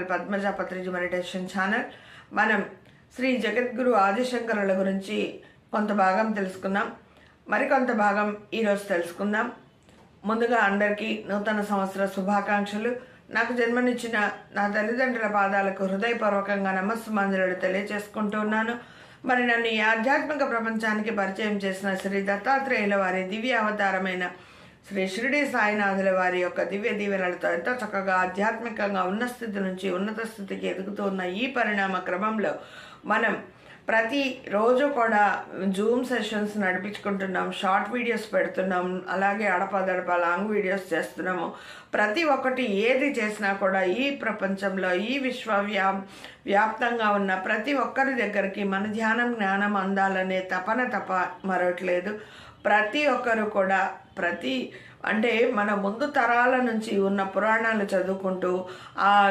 Padmaja Patriji meditation channel. మనం శ్రీ జగద్గురు ఆదిశంకరుల గురించి కొంత భాగం తెలుసుకున్నాం. మరికొంత భాగం ఈరోజు తెలుసుకుందాం. ముందుగా అందరికీ నూతన సంవత్సర శుభాకాంక్షలు. నాకు జన్మనిచ్చిన నా తల్లిదండ్రుల పాదాలకు హృదయపూర్వకంగా నమస్సుమాంజలులు తెలియజేసుకుంటున్నాను. మరి నన్ను ఈ ఆధ్యాత్మిక ప్రపంచానికి పరిచయం చేసిన శ్రీ దత్తాత్రేయుల వారి దివ్య అవతారమైన శ్రీ షిరిడి సాయినాథుల వారి యొక్క దివ్య దీవెనలతో ఎంతో చక్కగా ఆధ్యాత్మికంగా ఉన్న స్థితి నుంచి ఉన్నత స్థితికి ఎదుగుతున్న ఈ పరిణామ క్రమంలో మనం ప్రతిరోజు కూడా జూమ్ సెషన్స్ నడిపించుకుంటున్నాం, షార్ట్ వీడియోస్ పెడుతున్నాం, అలాగే అడపదడప లాంగ్ వీడియోస్ చేస్తున్నాము. ప్రతి ఒక్కటి ఏది చేసినా కూడా ఈ ప్రపంచంలో ఈ వ్యాప్తంగా ఉన్న ప్రతి ఒక్కరి దగ్గరికి మన ధ్యానం జ్ఞానం అందాలనే తప మరొట్లేదు. ప్రతి ఒక్కరు కూడా అంటే మన ముందు తరాల నుంచి ఉన్న పురాణాలు చదువుకుంటూ ఆ